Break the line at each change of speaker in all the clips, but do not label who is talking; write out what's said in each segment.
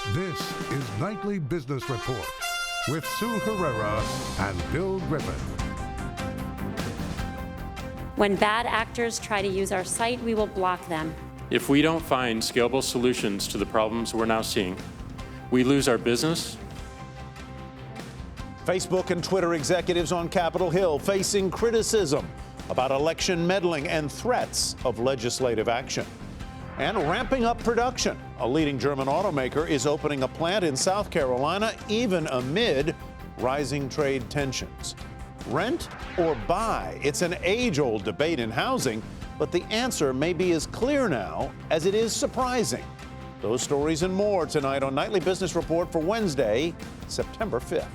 This is Nightly Business Report with Sue Herrera and Bill Griffin.
When bad actors try to use our site, we will block them.
If we don't find scalable solutions to the problems we're now seeing, we lose our business.
Facebook and Twitter executives on Capitol Hill facing criticism about election meddling and threats of legislative action. And ramping up production. A leading German automaker is opening a plant in South Carolina, even amid rising trade tensions. Rent or buy? It's an age-old debate in housing, but the answer may be as clear now as it is surprising. Those stories and more tonight on Nightly Business Report for Wednesday, September 5th.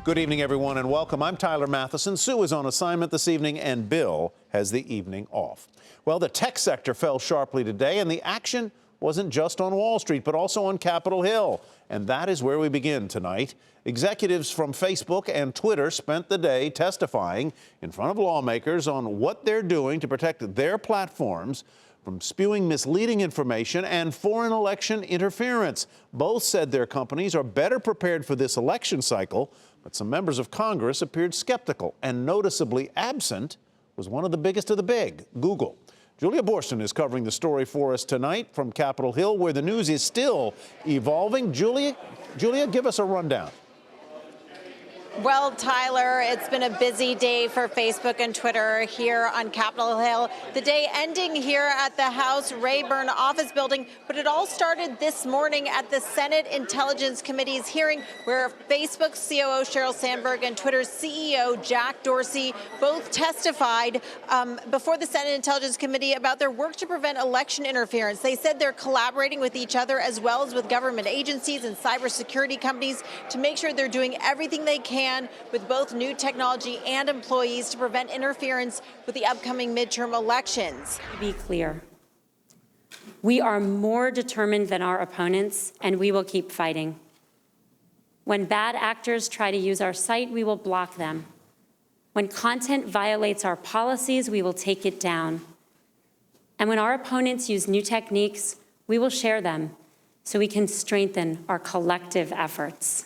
Good evening, everyone, and welcome. I'm Tyler Matheson. Sue is on assignment this evening, and Bill has the evening off. Well, the tech sector fell sharply today, and the action wasn't just on Wall Street, but also on Capitol Hill. And that is where we begin tonight. Executives from Facebook and Twitter spent the day testifying in front of lawmakers on what they're doing to protect their platforms from spewing misleading information and foreign election interference. Both said their companies are better prepared for this election cycle, but some members of Congress appeared skeptical, and noticeably absent was one of the biggest of the big, Google. Julia Borston is covering the story for us tonight from Capitol Hill, where the news is still evolving. Julia, give us a rundown.
Well, Tyler, it's been a busy day for Facebook and Twitter here on Capitol Hill. The day ending here at the House Rayburn office building, but it all started this morning at the Senate Intelligence Committee's hearing, where Facebook's COO Sheryl Sandberg and Twitter's CEO Jack Dorsey both testified before the Senate Intelligence Committee about their work to prevent election interference. They said they're collaborating with each other as well as with government agencies and cybersecurity companies to make sure they're doing everything they can with both new technology and employees to prevent interference with the upcoming midterm elections.
To be clear, we are more determined than our opponents, and we will keep fighting. When bad actors try to use our site, we will block them. When content violates our policies, we will take it down. And when our opponents use new techniques, we will share them so we can strengthen our collective efforts.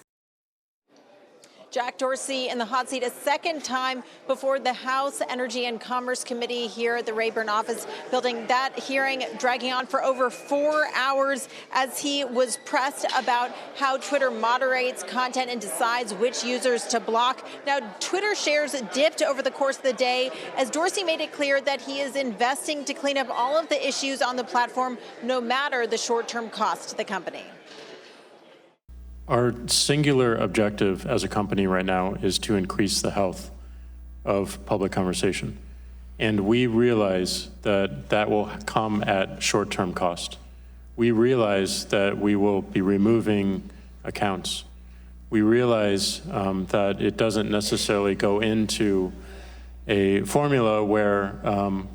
Jack Dorsey in the hot seat a second time before the House Energy and Commerce Committee here at the Rayburn office building. That hearing dragging on for over 4 hours as he was pressed about how Twitter moderates content and decides which users to block. Now, Twitter shares dipped over the course of the day as Dorsey made it clear that he is investing to clean up all of the issues on the platform, no matter the short-term cost to the company.
Our singular objective as a company right now is to increase the health of public conversation. And we realize that that will come at short-term cost. We realize that we will be removing accounts. We realize that it doesn't necessarily go into a formula where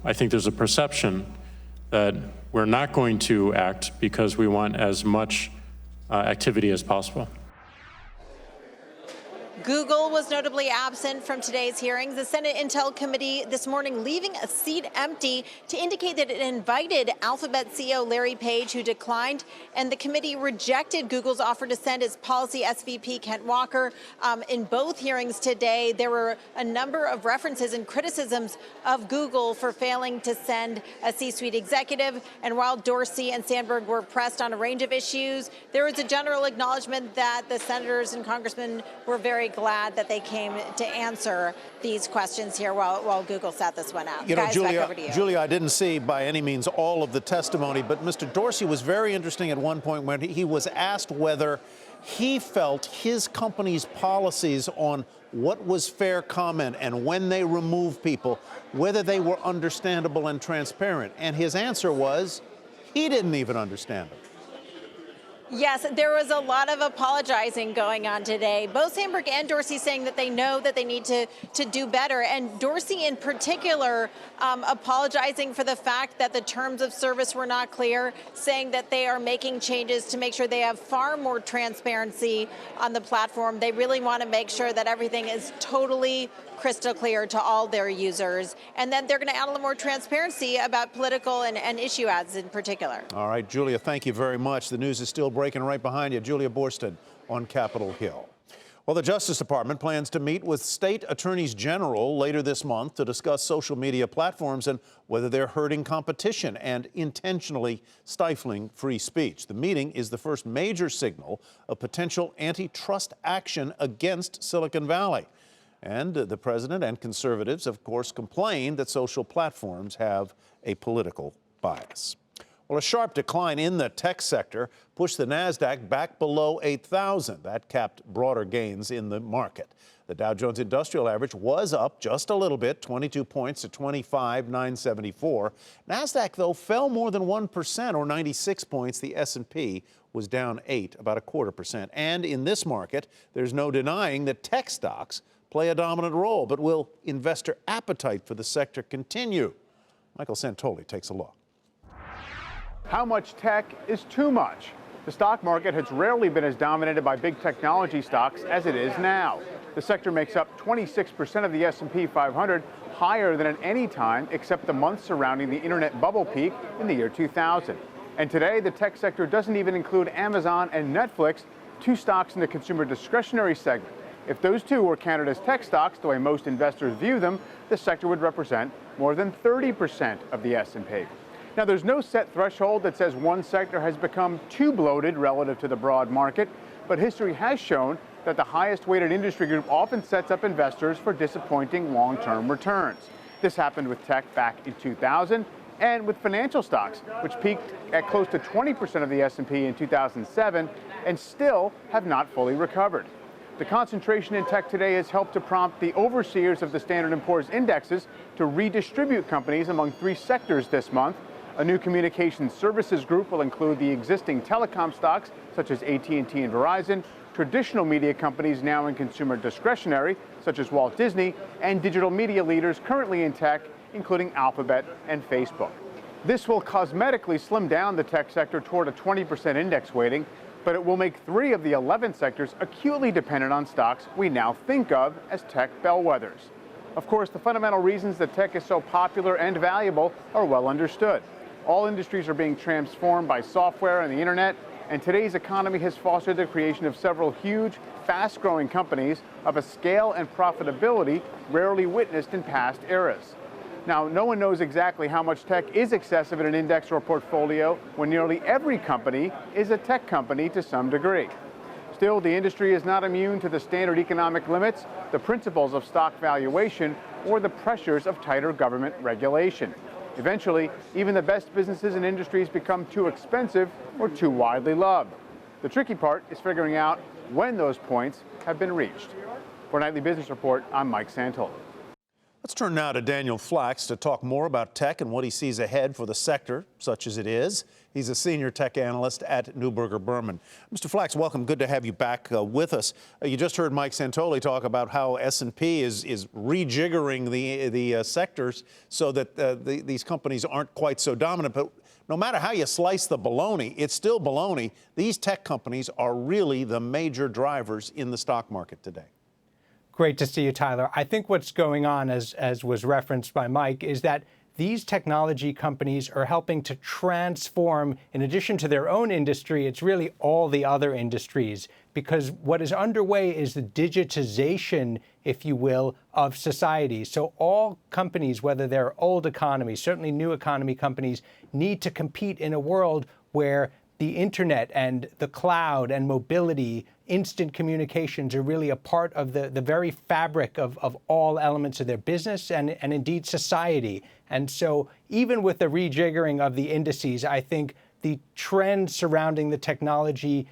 I think there's a perception that we're not going to act because we want as much activity as possible.
Google was notably absent from today's hearings. The Senate Intel Committee this morning leaving a seat empty to indicate that it invited Alphabet CEO Larry Page, who declined, and the committee rejected Google's offer to send its policy SVP Kent Walker. In both hearings today, there were a number of references and criticisms of Google for failing to send a C-suite executive. And while Dorsey and Sandberg were pressed on a range of issues, there was a general acknowledgement that the senators and congressmen were very glad that they came to answer these questions here while Google sat this one out.
You know,
Guys, back over to you.
Julia, I didn't see by any means all of the testimony, but Mr. Dorsey was very interesting at one point when he was asked whether he felt his company's policies on what was fair comment and when they remove people, whether they were understandable and transparent. And his answer was he didn't even understand them.
Yes, there was a lot of apologizing going on today. Both Sandberg and Dorsey saying that they know that they need to do better. And Dorsey in particular apologizing for the fact that the terms of service were not clear, saying that they are making changes to make sure they have far more transparency on the platform. They really want to make sure that everything is totally crystal clear to all their users. And then they're going to add a little more transparency about political and issue ads in particular.
All right, Julia, thank you very much. The news is still breaking right behind you. Julia Borston on Capitol Hill. Well, the Justice Department plans to meet with state attorneys general later this month to discuss social media platforms and whether they're hurting competition and intentionally stifling free speech. The meeting is the first major signal of potential antitrust action against Silicon Valley. And the president and conservatives, of course, complain that social platforms have a political bias. Well, a sharp decline in the tech sector pushed the NASDAQ back below 8,000. That capped broader gains in the market. The Dow Jones Industrial Average was up just a little bit, 22 points to 25,974. NASDAQ, though, fell more than 1%, or 96 points. The S&P was down 8, about 0.25%. And in this market, there's no denying that tech stocks play a dominant role. But will investor appetite for the sector continue? Michael Santoli takes a look.
How much tech is too much? The stock market has rarely been as dominated by big technology stocks as it is now. The sector makes up 26% of the S&P 500, higher than at any time except the months surrounding the internet bubble peak in the year 2000. And today, the tech sector doesn't even include Amazon and Netflix, two stocks in the consumer discretionary segment. If those two were counted as tech stocks, the way most investors view them, the sector would represent more than 30% of the S&P. Now, there's no set threshold that says one sector has become too bloated relative to the broad market, but history has shown that the highest weighted industry group often sets up investors for disappointing long-term returns. This happened with tech back in 2000 and with financial stocks, which peaked at close to 20% of the S&P in 2007 and still have not fully recovered. The concentration in tech today has helped to prompt the overseers of the Standard & Poor's indexes to redistribute companies among three sectors this month. A new communications services group will include the existing telecom stocks, such as AT&T and Verizon, traditional media companies now in consumer discretionary, such as Walt Disney, and digital media leaders currently in tech, including Alphabet and Facebook. This will cosmetically slim down the tech sector toward a 20% index weighting, but it will make 3 of the 11 sectors acutely dependent on stocks we now think of as tech bellwethers. Of course, the fundamental reasons that tech is so popular and valuable are well understood. All industries are being transformed by software and the internet, and today's economy has fostered the creation of several huge, fast-growing companies of a scale and profitability rarely witnessed in past eras. Now, no one knows exactly how much tech is excessive in an index or portfolio when nearly every company is a tech company to some degree. Still, the industry is not immune to the standard economic limits, the principles of stock valuation, or the pressures of tighter government regulation. Eventually, even the best businesses and industries become too expensive or too widely loved. The tricky part is figuring out when those points have been reached. For Nightly Business Report, I'm Mike Santoli.
Let's turn now to Daniel Flax to talk more about tech and what he sees ahead for the sector, such as it is. He's a senior tech analyst at Neuberger Berman. Mr. Flax, welcome. Good to have you back with us. You just heard Mike Santoli talk about how S&P is rejiggering the sectors so that these companies aren't quite so dominant. But no matter how you slice the bologna, it's still bologna. These tech companies are really the major drivers in the stock market today.
Great to see you, Tyler. I think what's going on, as was referenced by Mike, is that these technology companies are helping to transform, in addition to their own industry, it's really all the other industries, because what is underway is the digitization, if you will, of society. So all companies, whether they're old economies, certainly new economy companies, need to compete in a world where the internet and the cloud and mobility, instant communications are really a part of the very fabric of all elements of their business and indeed society. And so even with the rejiggering of the indices, I think the trends surrounding the technology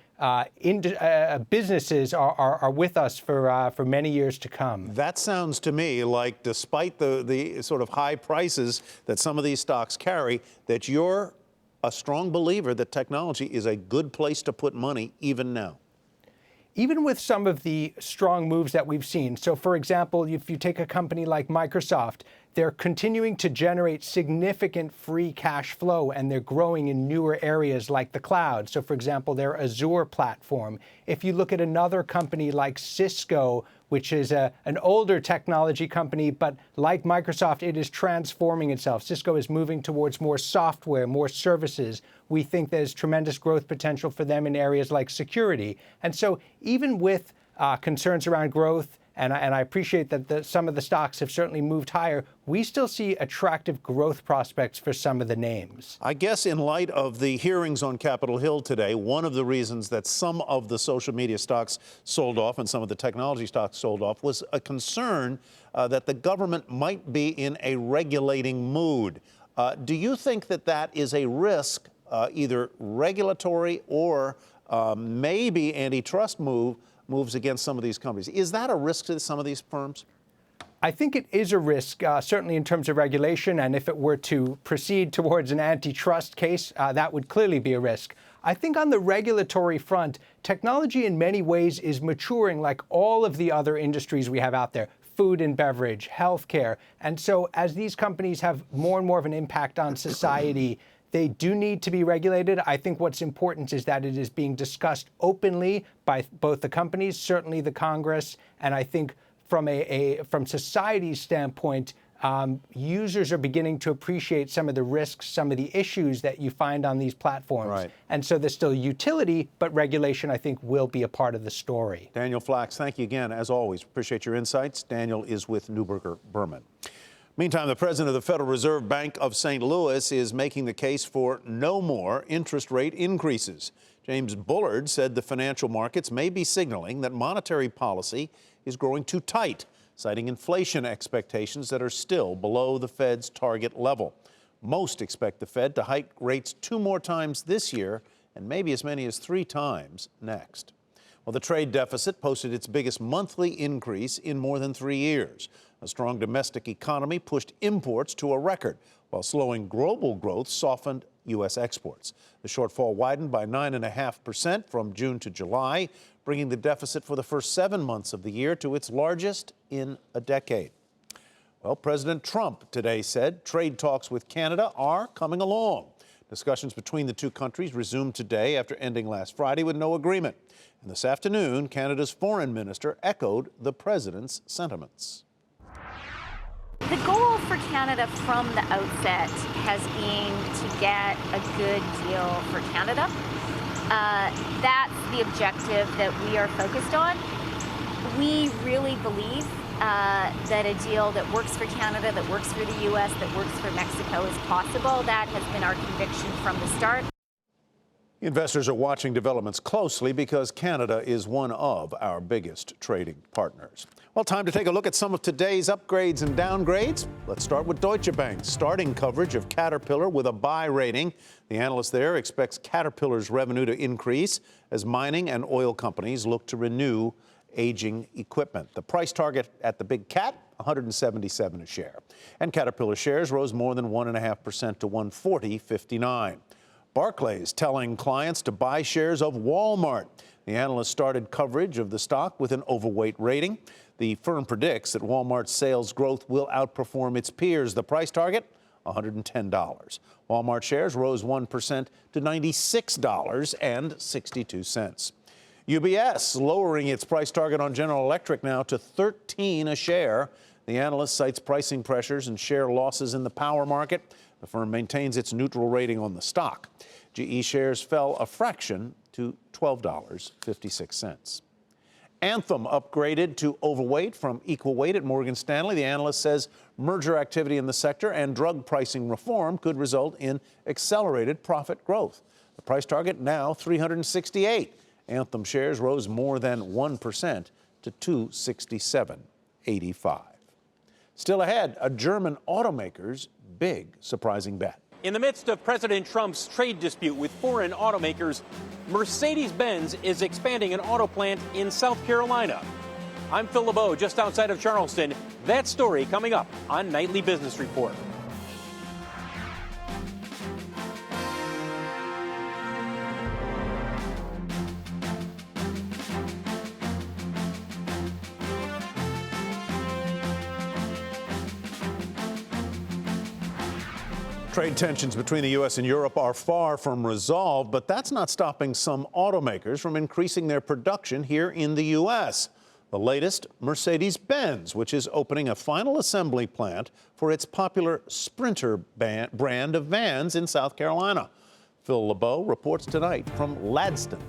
businesses are with us for many years to come.
That sounds to me like, despite the sort of high prices that some of these stocks carry, that you're a strong believer that technology is a good place to put money even now.
Even with some of the strong moves that we've seen. So, for example, if you take a company like Microsoft, they're continuing to generate significant free cash flow, and they're growing in newer areas like the cloud. So, for example, their Azure platform. If you look at another company like Cisco, which is an older technology company, but like Microsoft, it is transforming itself. Cisco is moving towards more software, more services. We think there's tremendous growth potential for them in areas like security. And so even with concerns around growth, and I appreciate that some of the stocks have certainly moved higher, we still see attractive growth prospects for some of the names.
I guess in light of the hearings on Capitol Hill today, one of the reasons that some of the social media stocks sold off and some of the technology stocks sold off was a concern that the government might be in a regulating mood. Do you think that that is a risk, either regulatory or maybe antitrust moves against some of these companies? Is that a risk to some of these firms?
I think it is a risk, certainly in terms of regulation. And if it were to proceed towards an antitrust case, that would clearly be a risk. I think on the regulatory front, technology in many ways is maturing like all of the other industries we have out there. Food and beverage, healthcare. And so as these companies have more and more of an impact on society, they do need to be regulated. I think what's important is that it is being discussed openly by both the companies, certainly the Congress, and I think from society's standpoint, users are beginning to appreciate some of the risks, some of the issues that you find on these platforms.
Right.
And so there's still utility, but regulation, I think, will be a part of the story.
Daniel Flax, thank you again, as always. Appreciate your insights. Daniel is with Neuberger Berman. Meantime, the president of the Federal Reserve Bank of St. Louis is making the case for no more interest rate increases. James Bullard said the financial markets may be signaling that monetary policy is growing too tight, citing inflation expectations that are still below the Fed's target level. Most expect the Fed to hike rates 2 more times this year and maybe as many as 3 times next. Well, the trade deficit posted its biggest monthly increase in more than 3 years. A strong domestic economy pushed imports to a record, while slowing global growth softened U.S. exports. The shortfall widened by 9.5% from June to July, bringing the deficit for the first 7 months of the year to its largest in a decade. Well, President Trump today said trade talks with Canada are coming along. Discussions between the two countries resumed today after ending last Friday with no agreement. And this afternoon, Canada's foreign minister echoed the president's sentiments.
The goal for Canada from the outset has been to get a good deal for Canada. That's the objective that we are focused on. We really believe that a deal that works for Canada, that works for the U.S., that works for Mexico is possible. That has been our conviction from the start.
Investors are watching developments closely because Canada is one of our biggest trading partners. Well, time to take a look at some of today's upgrades and downgrades. Let's start with Deutsche Bank, starting coverage of Caterpillar with a buy rating. The analyst there expects Caterpillar's revenue to increase as mining and oil companies look to renew aging equipment. The price target at the big cat, $177 a share. And Caterpillar shares rose more than 1.5% to $140.59. Barclays telling clients to buy shares of Walmart. The analyst started coverage of the stock with an overweight rating. The firm predicts that Walmart's sales growth will outperform its peers. The price target, $110. Walmart shares rose 1% to $96.62. UBS lowering its price target on General Electric now to $13 a share. The analyst cites pricing pressures and share losses in the power market. The firm maintains its neutral rating on the stock. GE shares fell a fraction to $12.56. Anthem upgraded to overweight from equal weight at Morgan Stanley. The analyst says merger activity in the sector and drug pricing reform could result in accelerated profit growth. The price target now $368. Anthem shares rose more than 1% to $267.85. Still ahead, a German automaker's big surprising bet.
In the midst of President Trump's trade dispute with foreign automakers, Mercedes-Benz is expanding an auto plant in South Carolina. I'm Phil LeBeau, just outside of Charleston. That story coming up on Nightly Business Report.
Trade tensions between the U.S. and Europe are far from resolved, but that's not stopping some automakers from increasing their production here in the U.S. The latest, Mercedes-Benz, which is opening a final assembly plant for its popular Sprinter brand of vans in South Carolina. Phil LeBeau reports tonight from Ladston.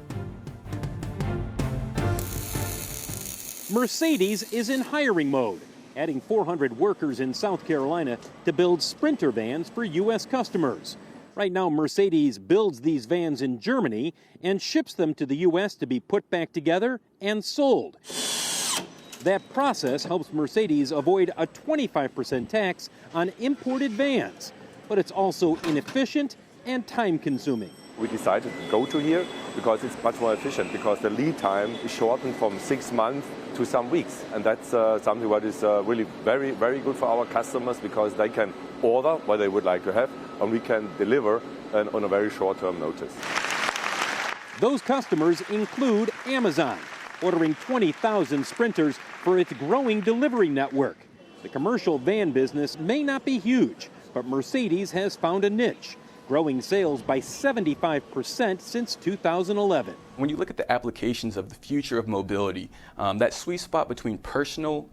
Mercedes is in hiring mode, adding 400 workers in South Carolina to build Sprinter vans for U.S. customers. Right now, Mercedes builds these vans in Germany and ships them to the U.S. to be put back together and sold. That process helps Mercedes avoid a 25% tax on imported vans, but it's also inefficient and time-consuming.
We decided to go to here because it's much more efficient, because the lead time is shortened from 6 months to some weeks. And that's something that is really very, very good for our customers, because they can order what they would like to have, and we can deliver on a very short-term notice.
Those customers include Amazon, ordering 20,000 Sprinters for its growing delivery network. The commercial van business may not be huge, but Mercedes has found a niche, growing sales by 75% since 2011.
When you look at the applications of the future of mobility, that sweet spot between personal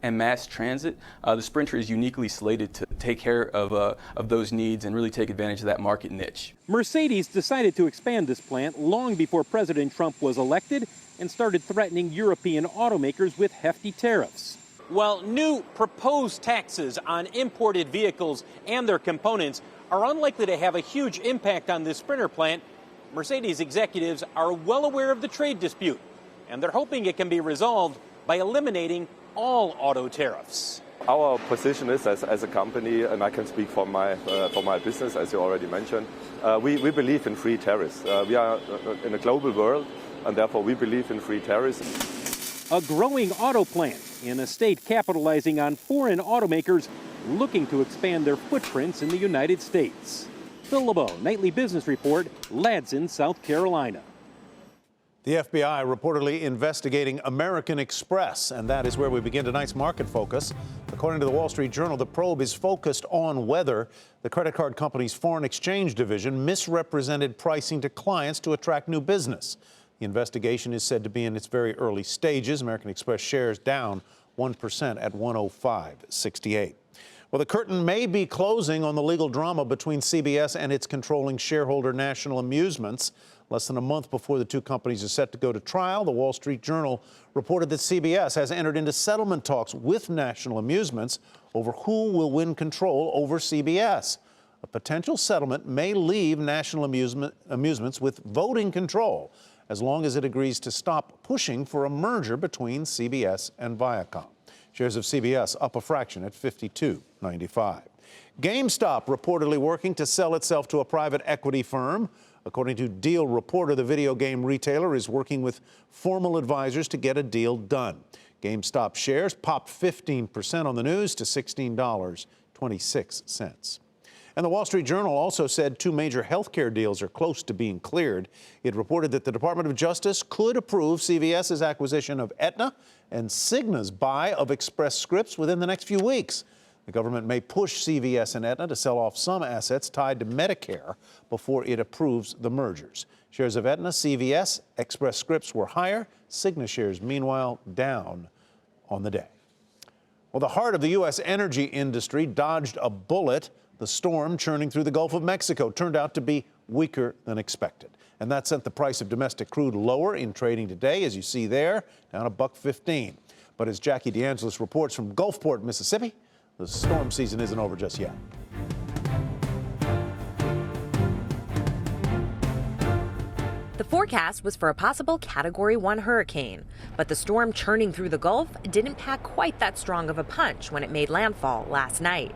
and mass transit, the Sprinter is uniquely slated to take care of those needs and really take advantage of that market niche.
Mercedes decided to expand this plant long before President Trump was elected and started threatening European automakers with hefty tariffs. While new proposed taxes on imported vehicles and their components are unlikely to have a huge impact on this Sprinter plant, Mercedes executives are well aware of the trade dispute, and they're hoping it can be resolved by eliminating all auto tariffs.
Our position is, as a company, and I can speak for my business, as you already mentioned, we believe in free tariffs. We are in a global world, and therefore we believe in free tariffs.
A growing auto plant in a state capitalizing on foreign automakers looking to expand their footprints in the United States. Phil LeBeau, Nightly Business Report, Ladston, South Carolina.
The FBI reportedly investigating American Express, and that is where we begin tonight's market focus. According to the Wall Street Journal, the probe is focused on whether the credit card company's foreign exchange division misrepresented pricing to clients to attract new business. The investigation is said to be in its very early stages. American Express shares down 1% at 105.68. Well, the curtain may be closing on the legal drama between CBS and its controlling shareholder National Amusements. Less than a month before the two companies are set to go to trial, the Wall Street Journal reported that CBS has entered into settlement talks with National Amusements over who will win control over CBS. A potential settlement may leave National Amusements with voting control as long as it agrees to stop pushing for a merger between CBS and Viacom. Shares of CBS up a fraction at $52.95. GameStop reportedly working to sell itself to a private equity firm. According to Deal Reporter, the video game retailer is working with formal advisors to get a deal done. GameStop shares popped 15% on the news to $16.26. And the Wall Street Journal also said two major healthcare deals are close to being cleared. It reported that the Department of Justice could approve CVS's acquisition of Aetna and Cigna's buy of Express Scripts within the next few weeks. The government may push CVS and Aetna to sell off some assets tied to Medicare before it approves the mergers. Shares of Aetna, CVS, Express Scripts were higher. Cigna shares, meanwhile, down on the day. Well, the heart of the U.S. energy industry dodged a bullet. The storm churning through the Gulf of Mexico turned out to be weaker than expected. And that sent the price of domestic crude lower in trading today, as you see there, down $1.15. But as Jackie DeAngelis reports from Gulfport, Mississippi, the storm season isn't over just yet.
The forecast was for a possible Category 1 hurricane, but the storm churning through the Gulf didn't pack quite that strong of a punch when it made landfall last night.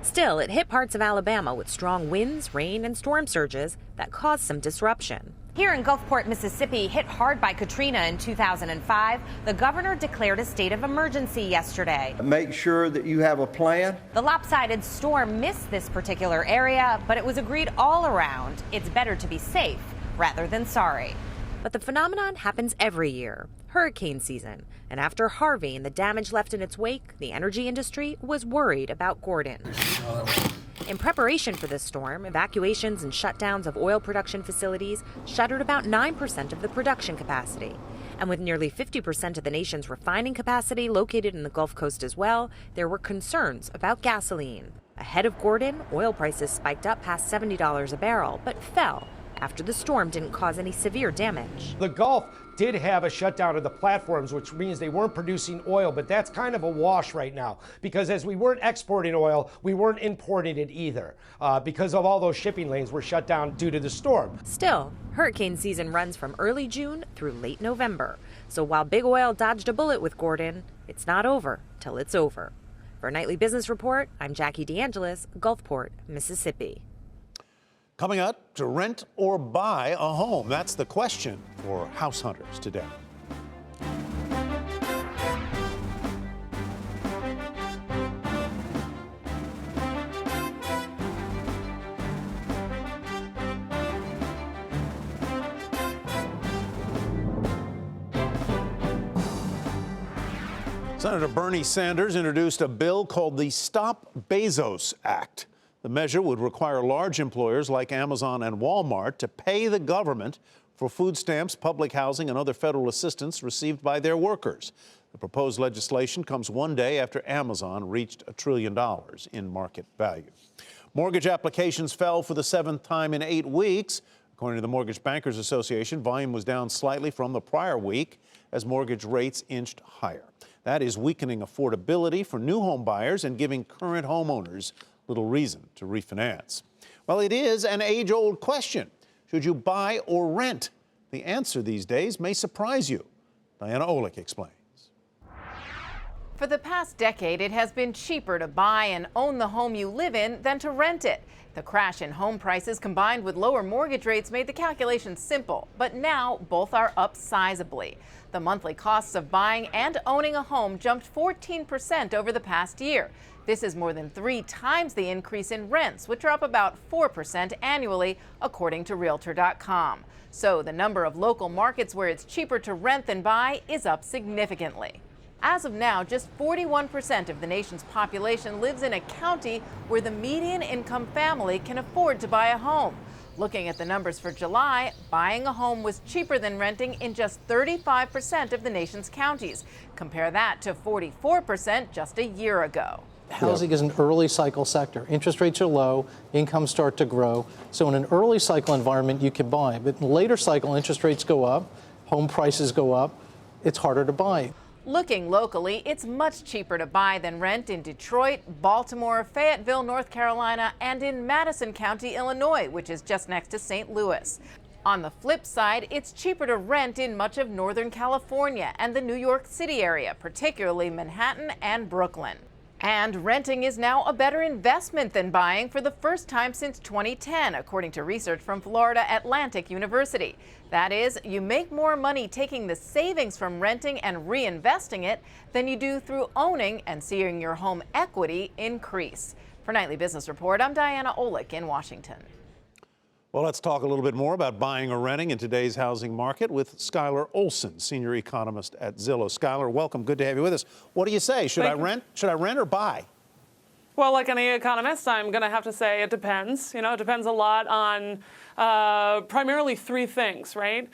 Still, it hit parts of Alabama with strong winds, rain, and storm surges that caused some disruption.
Here in Gulfport, Mississippi, hit hard by Katrina in 2005, the governor declared a state of emergency yesterday.
Make sure that you have a plan.
The lopsided storm missed this particular area, but it was agreed all around it's better to be safe rather than sorry.
But the phenomenon happens every year, hurricane season. And after Harvey and the damage left in its wake, the energy industry was worried about Gordon. In preparation for this storm, evacuations and shutdowns of oil production facilities shuttered about 9% of the production capacity. And with nearly 50% of the nation's refining capacity located in the Gulf Coast as well, there were concerns about gasoline. Ahead of Gordon, oil prices spiked up past $70 a barrel, but fell after the storm didn't cause any severe damage.
The Gulf did have a shutdown of the platforms, which means they weren't producing oil, but that's kind of a wash right now, because as we weren't exporting oil, we weren't importing it either, because of all those shipping lanes were shut down due to the storm.
Still, hurricane season runs from early June through late November. So while Big Oil dodged a bullet with Gordon, it's not over till it's over. For Nightly Business Report, I'm Jackie DeAngelis, Gulfport, Mississippi.
Coming up, to rent or buy a home? That's the question for house hunters today. Senator Bernie Sanders introduced a bill called the Stop Bezos Act. The measure would require large employers like Amazon and Walmart to pay the government for food stamps, public housing, and other federal assistance received by their workers. The proposed legislation comes one day after Amazon reached $1 trillion in market value. Mortgage applications fell for the 7th time in 8 weeks. According to the Mortgage Bankers Association, volume was down slightly from the prior week as mortgage rates inched higher. That is weakening affordability for new home buyers and giving current homeowners little reason to refinance. Well, it is an age-old question. Should you buy or rent? The answer these days may surprise you. Diana Olick explains.
For the past decade, it has been cheaper to buy and own the home you live in than to rent it. The crash in home prices combined with lower mortgage rates made the calculation simple, but now both are up sizably. The monthly costs of buying and owning a home jumped 14% over the past year. This is more than 3 times the increase in rents, which are up about 4% annually, according to Realtor.com. So the number of local markets where it's cheaper to rent than buy is up significantly. As of now, just 41% of the nation's population lives in a county where the median income family can afford to buy a home. Looking at the numbers for July, buying a home was cheaper than renting in just 35% of the nation's counties. Compare that to 44% just a year ago.
Housing is an early cycle sector. Interest rates are low, incomes start to grow. So in an early cycle environment, you can buy. But in a later cycle, interest rates go up, home prices go up, it's harder to buy.
Looking locally, it's much cheaper to buy than rent in Detroit, Baltimore, Fayetteville, North Carolina, and in Madison County, Illinois, which is just next to St. Louis. On the flip side, it's cheaper to rent in much of Northern California and the New York City area, particularly Manhattan and Brooklyn. And renting is now a better investment than buying for the first time since 2010, according to research from Florida Atlantic University. That is, you make more money taking the savings from renting and reinvesting it than you do through owning and seeing your home equity increase. For Nightly Business Report, I'm Diana Olick in Washington.
Well, let's talk a little bit more about buying or renting in today's housing market with Skylar Olson, senior economist at Zillow. Skylar, welcome. Good to have you with us. What do you say? Should I rent or buy?
Well, like any economist, I'm going to have to say it depends. It depends a lot on primarily 3 things, right?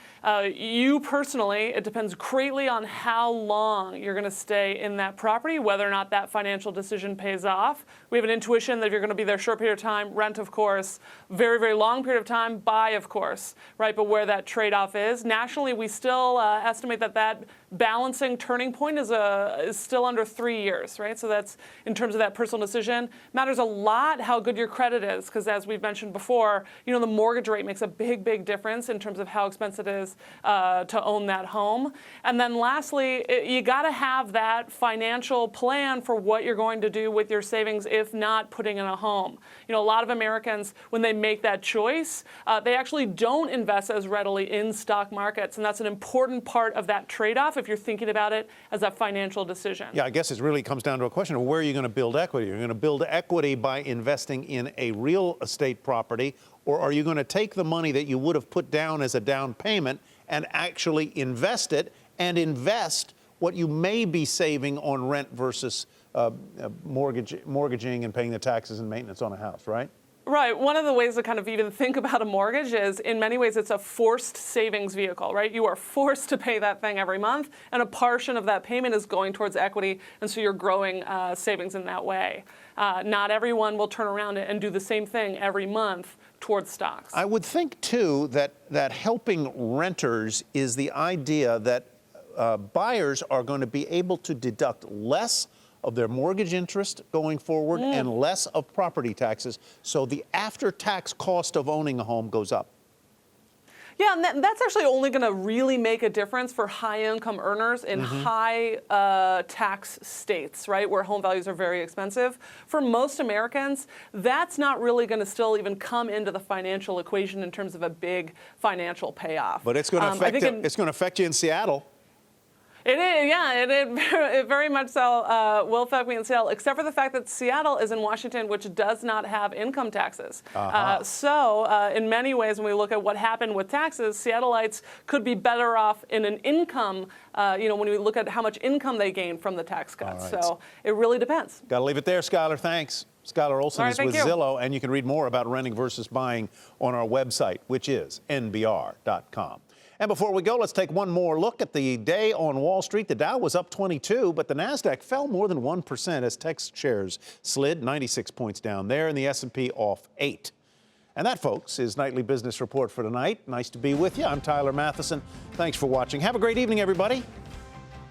You personally, it depends greatly on how long you're going to stay in that property, whether or not that financial decision pays off. We have an intuition that if you're going to be there a short period of time, rent, of course, very, very long period of time, buy, of course, right? But where that trade-off is, nationally, we still estimate that balancing turning point is still under 3 years, right? So that's, in terms of that personal decision, matters a lot how good your credit is, because as we've mentioned before, the mortgage rate makes a big, big difference in terms of how expensive it is to own that home. And then lastly, you got to have that financial plan for what you're going to do with your savings, if not putting in a home. A lot of Americans, when they make that choice, they actually don't invest as readily in stock markets, and that's an important part of that trade-off if you're thinking about it as a financial decision.
Yeah, I guess it really comes down to a question of where are you going to build equity? You're going to build equity by investing in a real estate property, or are you going to take the money that you would have put down as a down payment and actually invest it and invest what you may be saving on rent versus mortgaging and paying the taxes and maintenance on a house, right?
Right. One of the ways to kind of even think about a mortgage is, in many ways, it's a forced savings vehicle, right? You are forced to pay that thing every month, and a portion of that payment is going towards equity, and so you're growing savings in that way. Not everyone will turn around and do the same thing every month towards stocks.
I would think, too, that helping renters is the idea that buyers are going to be able to deduct less of their mortgage interest going forward and less of property taxes, so the after-tax cost of owning a home goes up.
Yeah, and that's actually only going to really make a difference for high-income earners in high tax states, right, where home values are very expensive. For most Americans, that's not really going to still even come into the financial equation in terms of a big financial payoff.
But it's going to affect it's going to affect you in Seattle.
It is, yeah, it very much so will affect me in Seattle, except for the fact that Seattle is in Washington, which does not have income taxes. So in many ways, when we look at what happened with taxes, Seattleites could be better off in an income, when we look at how much income they gain from the tax cuts.
Right.
So it really depends.
Got to leave it there, Skylar. Thanks. Skylar Olson is with Zillow, and you can read more about renting versus buying on our website, which is nbr.com. And before we go, let's take one more look at the day on Wall Street. The Dow was up 22, but the Nasdaq fell more than 1% as tech shares slid 96 points down there, and the S&P off 8. And that, folks, is Nightly Business Report for tonight. Nice to be with you. I'm Tyler Matheson. Thanks for watching. Have a great evening, everybody.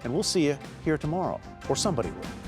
And we'll see you here tomorrow, or somebody will.